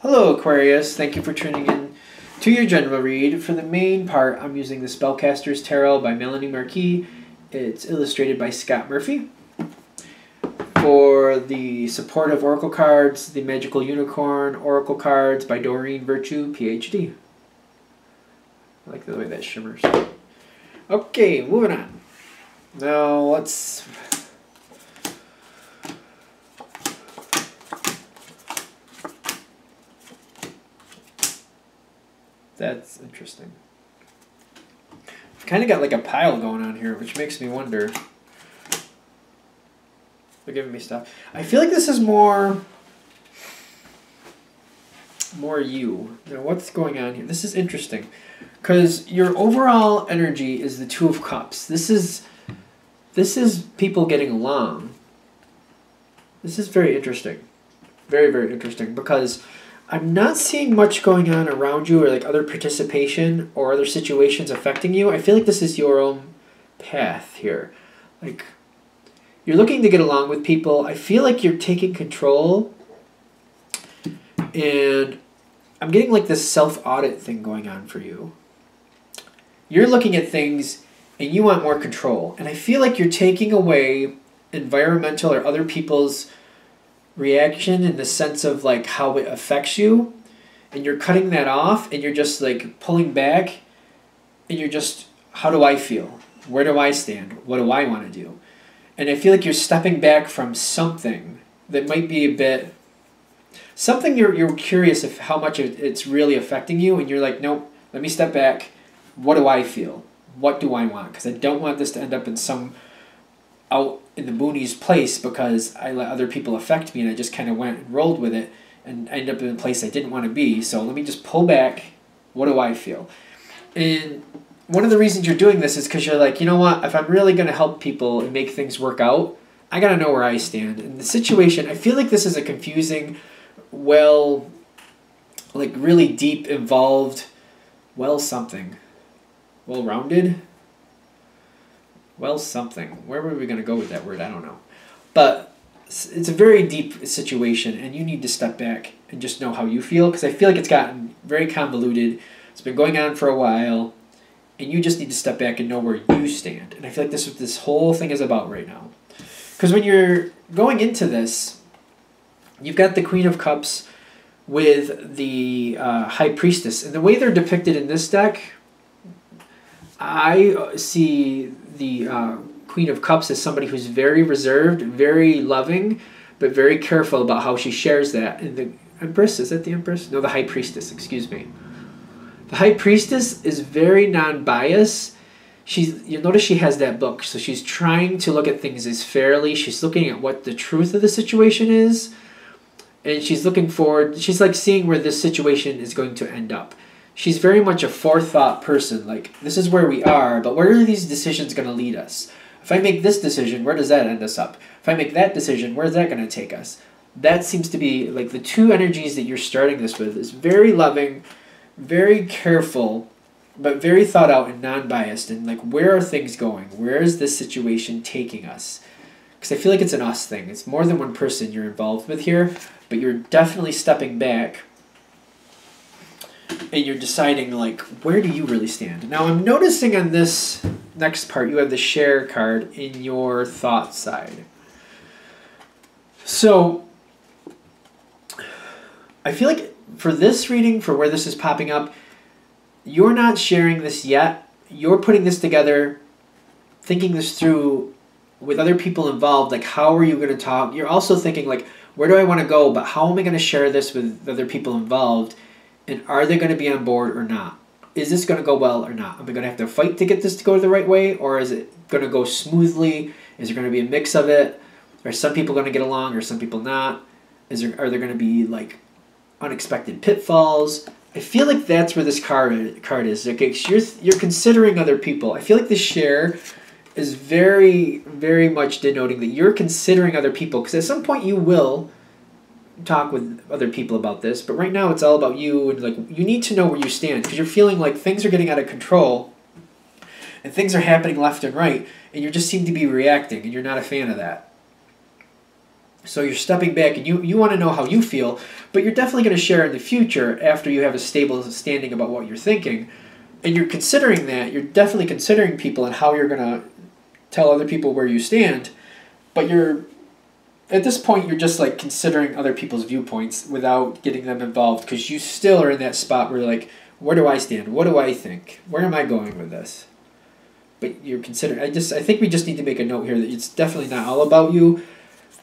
Hello Aquarius, thank you for tuning in to your general read. For the main part, I'm using the Spellcaster's Tarot by Melanie Marquis. It's illustrated by Scott Murphy. For the supportive oracle cards, the Magical Unicorn Oracle cards by Doreen Virtue, PhD. I like the way that shimmers. Okay, moving on. Now let's... That's interesting. I've kind of got like a pile going on here, which makes me wonder. They're giving me stuff. I feel like this is more you. Now, what's going on here? This is interesting. Because your overall energy is the Two of Cups. This is people getting along. This is very interesting. Very, very interesting. Because I'm not seeing much going on around you or like other participation or other situations affecting you. I feel like this is your own path here. Like, you're looking to get along with people. I feel like you're taking control. And I'm getting like this self-audit thing going on for you. You're looking at things and you want more control. And I feel like you're taking away environmental or other people's reaction in the sense of like how it affects you, and you're cutting that off and you're just like pulling back and you're just, how do I feel? Where do I stand? What do I want to do? And I feel like you're stepping back from something that might be a bit, something you're curious of how much it's really affecting you, and you're like, nope, let me step back. What do I feel? What do I want? Because I don't want this to end up in some out in the boonies place because I let other people affect me and I just kind of went and rolled with it and I ended up in a place I didn't want to be. So let me just pull back. What do I feel? And one of the reasons you're doing this is because you're like, you know what? If I'm really going to help people and make things work out, I got to know where I stand. In the situation, I feel like this is a confusing, like really deep, involved, well-rounded? Well, something. Where were we going to go with that word? I don't know. But it's a very deep situation, and you need to step back and just know how you feel, because I feel like it's gotten very convoluted. It's been going on for a while, and you just need to step back and know where you stand. And I feel like this is what this whole thing is about right now. Because when you're going into this, you've got the Queen of Cups with the High Priestess. And the way they're depicted in this deck, I see the Queen of Cups as somebody who's very reserved, very loving, but very careful about how she shares that. And the Empress, is that the Empress? No, the High Priestess, excuse me. The High Priestess is very non-biased. You'll notice she has that book, so she's trying to look at things as fairly. She's looking at what the truth of the situation is, and she's looking forward. She's like seeing where this situation is going to end up. She's very much a forethought person, like, this is where we are, but where are these decisions going to lead us? If I make this decision, where does that end us up? If I make that decision, where is that going to take us? That seems to be, like, the two energies that you're starting this with is very loving, very careful, but very thought out and non-biased, and, like, where are things going? Where is this situation taking us? Because I feel like it's an us thing. It's more than one person you're involved with here, but you're definitely stepping back and you're deciding, like, where do you really stand? Now, I'm noticing on this next part, you have the share card in your thought side. So, I feel like for this reading, for where this is popping up, you're not sharing this yet. You're putting this together, thinking this through with other people involved. Like, how are you going to talk? You're also thinking, like, where do I want to go? But how am I going to share this with other people involved? And are they going to be on board or not? Is this going to go well or not? Am I going to have to fight to get this to go the right way? Or is it going to go smoothly? Is there going to be a mix of it? Are some people going to get along or some people not? Are there going to be, like, unexpected pitfalls? I feel like that's where this card is. Okay, you're considering other people. I feel like this share is very, very much denoting that you're considering other people. Because at some point you will talk with other people about this, but right now it's all about you, and like, you need to know where you stand, because you're feeling like things are getting out of control and things are happening left and right, and you just seem to be reacting, and you're not a fan of that. So you're stepping back and you want to know how you feel, but you're definitely going to share in the future after you have a stable standing about what you're thinking. And you're considering that. You're definitely considering people and how you're going to tell other people where you stand. But at this point, you're just like considering other people's viewpoints without getting them involved, because you still are in that spot where you're like, where do I stand? What do I think? Where am I going with this? But you're considering. I think we just need to make a note here that it's definitely not all about you,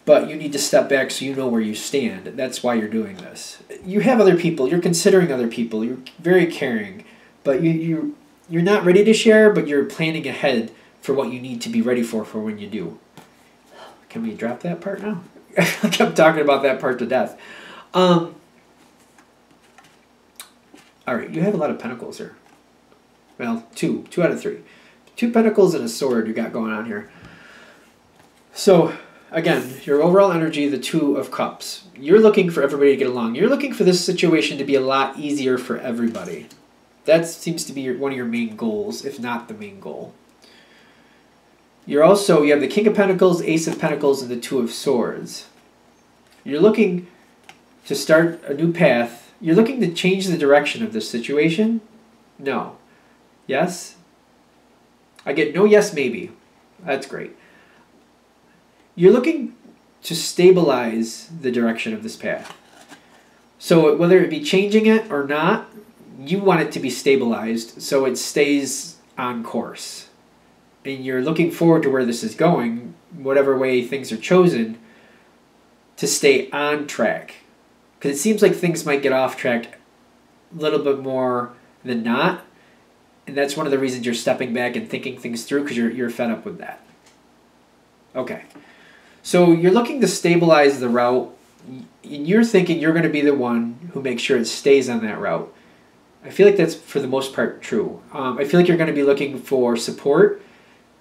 but you need to step back so you know where you stand. That's why you're doing this. You have other people. You're considering other people. You're very caring, but you're not ready to share, but you're planning ahead for what you need to be ready for when you do. Can we drop that part now? I kept talking about that part to death. All right, you have a lot of pentacles here. Well, two out of three. 2 pentacles and a sword you got going on here. So, again, your overall energy, the 2 of cups. You're looking for everybody to get along. You're looking for this situation to be a lot easier for everybody. That seems to be one of your main goals, if not the main goal. You have the King of Pentacles, Ace of Pentacles, and the 2 of Swords. You're looking to start a new path. You're looking to change the direction of this situation? No. Yes? I get no, yes, maybe. That's great. You're looking to stabilize the direction of this path. So whether it be changing it or not, you want it to be stabilized so it stays on course. And you're looking forward to where this is going, whatever way things are chosen, to stay on track. Because it seems like things might get off track a little bit more than not. And that's one of the reasons you're stepping back and thinking things through, because you're fed up with that. Okay. So you're looking to stabilize the route. And you're thinking you're going to be the one who makes sure it stays on that route. I feel like that's, for the most part, true. I feel like you're going to be looking for support.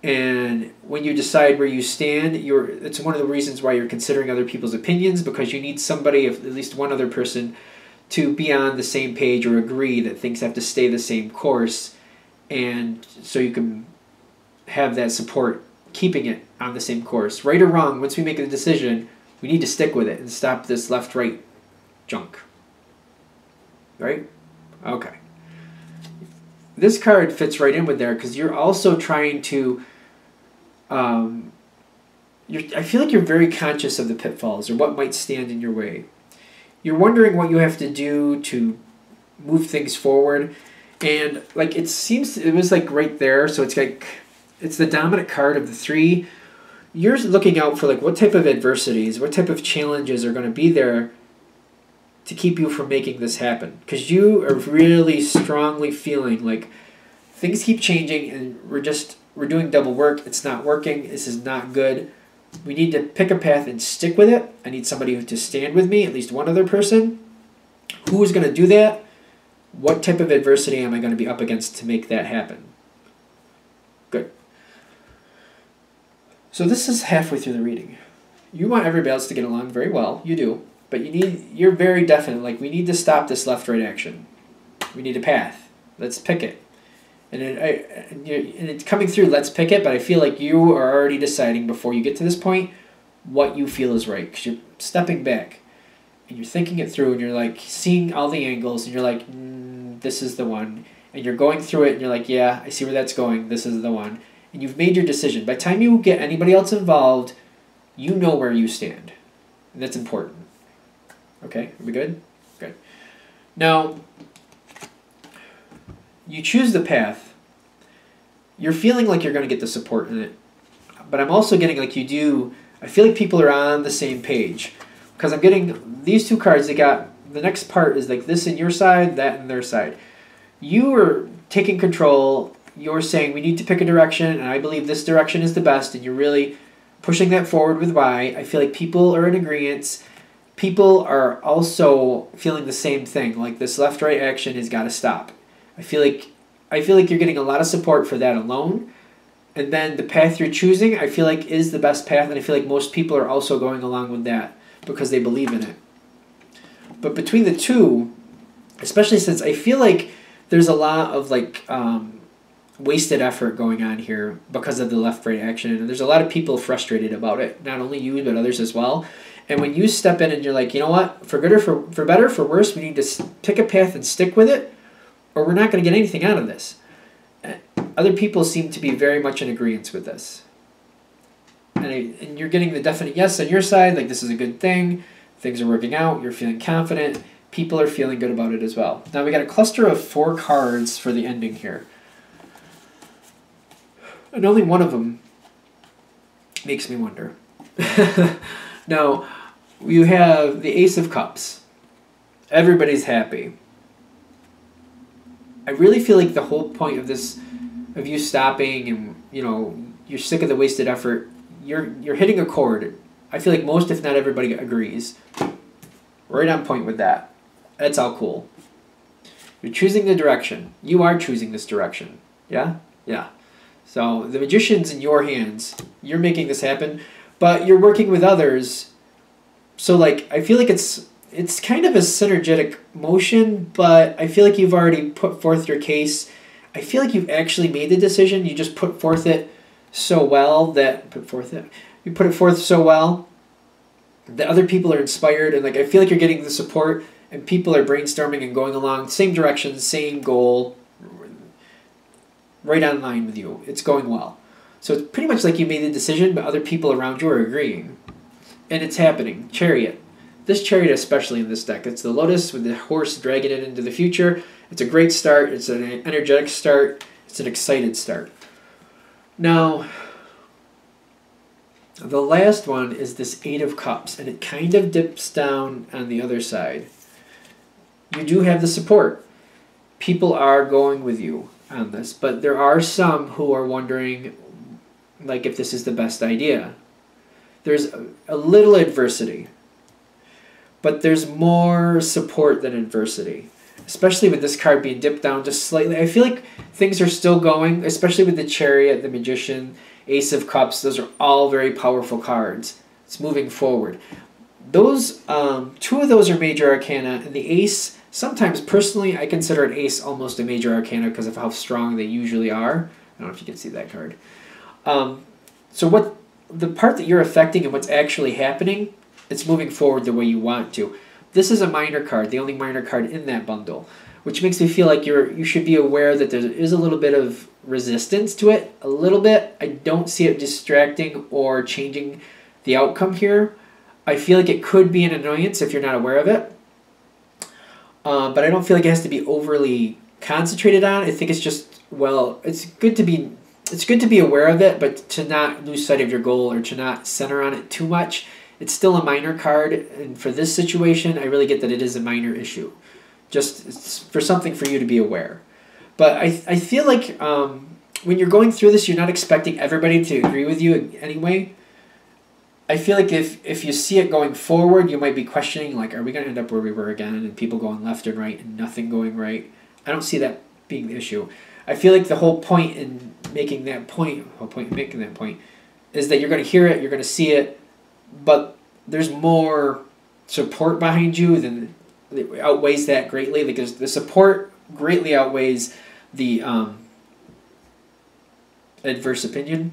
And when you decide where you stand, it's one of the reasons why you're considering other people's opinions, because you need somebody, at least one other person, to be on the same page or agree that things have to stay the same course. And so you can have that support keeping it on the same course. Right or wrong, once we make a decision, we need to stick with it and stop this left-right junk. Right? Okay. This card fits right in with there, because you're also trying to... I feel like you're very conscious of the pitfalls or what might stand in your way. You're wondering what you have to do to move things forward. And like it was like right there, so it's like it's the dominant card of the 3. You're looking out for like what type of adversities, what type of challenges are going to be there to keep you from making this happen. Because you are really strongly feeling like things keep changing and we're doing double work. It's not working. This is not good. We need to pick a path and stick with it. I need somebody to stand with me, at least one other person. Who is going to do that? What type of adversity am I going to be up against to make that happen? Good. So this is halfway through the reading. You want everybody else to get along very well. You do. But you're very definite. Like, we need to stop this left-right action. We need a path. Let's pick it. And it's coming through, let's pick it, but I feel like you are already deciding before you get to this point what you feel is right. Because you're stepping back. And you're thinking it through, and you're like seeing all the angles, and you're like, this is the one. And you're going through it, and you're like, yeah, I see where that's going. This is the one. And you've made your decision. By the time you get anybody else involved, you know where you stand. And that's important. Okay, are we good? Good. Now, you choose the path. You're feeling like you're going to get the support in it. But I'm also getting like you do. I feel like people are on the same page. Because I'm getting these 2 cards. They got the next part is like this in your side, that in their side. You are taking control. You're saying we need to pick a direction, and I believe this direction is the best, and you're really pushing that forward with why. I feel like people are in agreement. People are also feeling the same thing. Like this left-right action has got to stop. I feel like you're getting a lot of support for that alone. And then the path you're choosing, I feel like is the best path, and I feel like most people are also going along with that because they believe in it. But between the 2, especially since I feel like there's a lot of like wasted effort going on here because of the left-right action, and there's a lot of people frustrated about it, not only you but others as well. And when you step in and you're like, you know what, for good or for better, for worse, we need to pick a path and stick with it, or we're not going to get anything out of this. Other people seem to be very much in agreement with this. And you're getting the definite yes on your side, like this is a good thing, things are working out, you're feeling confident, people are feeling good about it as well. Now we got a cluster of 4 cards for the ending here. And only one of them makes me wonder. Now, you have the Ace of Cups. Everybody's happy. I really feel like the whole point of this, of you stopping and, you know, you're sick of the wasted effort, you're hitting a chord. I feel like most, if not everybody, agrees. Right on point with that. That's all cool. You're choosing the direction. You are choosing this direction. Yeah? Yeah. So the Magician's in your hands. You're making this happen, but you're working with others. So like, I feel like it's kind of a synergetic motion, but I feel like you've already put forth your case. I feel like you've actually made the decision. You just put forth it so well that you put it forth so well that other people are inspired, and like I feel like you're getting the support and people are brainstorming and going along same direction, same goal, right on line with you. It's going well. So it's pretty much like you made the decision, but other people around you are agreeing. And it's happening. Chariot. This Chariot especially in this deck. It's the Lotus with the horse dragging it into the future. It's a great start. It's an energetic start. It's an excited start. Now, the last one is this Eight of Cups, and it kind of dips down on the other side. You do have the support. People are going with you on this, but there are some who are wondering like if this is the best idea. There's a little adversity, but there's more support than adversity, especially with this card being dipped down just slightly. I feel like things are still going, especially with the Chariot, the Magician, Ace of Cups. Those are all very powerful cards. It's moving forward. Those 2 of those are major arcana, and the Ace, sometimes personally I consider an Ace almost a major arcana because of how strong they usually are. I don't know if you can see that card. So what the part that you're affecting and what's actually happening, it's moving forward the way you want to. This is a minor card, the only minor card in that bundle, which makes me feel like you should be aware that there is a little bit of resistance to it, a little bit. I don't see it distracting or changing the outcome here. I feel like it could be an annoyance if you're not aware of it, but I don't feel like it has to be overly concentrated on. I think it's just, well, it's good to be aware of it, but to not lose sight of your goal or to not center on it too much. It's still a minor card, and for this situation, I really get that it is a minor issue. Just it's for something for you to be aware. But I feel like when you're going through this, you're not expecting everybody to agree with you anyway. I feel like if you see it going forward, you might be questioning, like, are we going to end up where we were again, and people going left and right and nothing going right? I don't see that being the issue. I feel like the whole point in making that point, is that you're going to hear it, you're going to see it, but there's more support behind you than it outweighs that greatly. Because the support greatly outweighs the adverse opinion,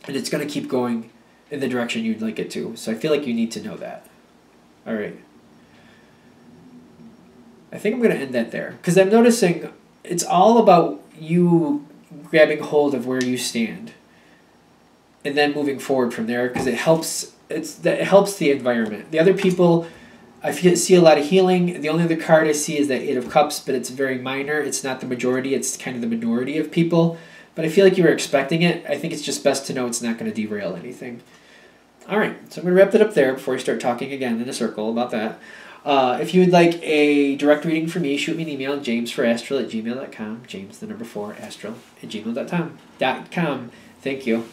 and it's going to keep going in the direction you'd like it to. So I feel like you need to know that. All right. I think I'm going to end that there because I'm noticing it's all about you grabbing hold of where you stand and then moving forward from there, because it helps the environment. The other people, I see a lot of healing. The only other card I see is that Eight of Cups, but it's very minor. It's not the majority. It's kind of the minority of people. But I feel like you were expecting it. I think it's just best to know it's not going to derail anything. All right, so I'm going to wrap it up there before I start talking again in a circle about that. If you would like a direct reading from me, shoot me an email, jamesforastral@gmail.com. James, the number 4, astral@gmail.com. Thank you.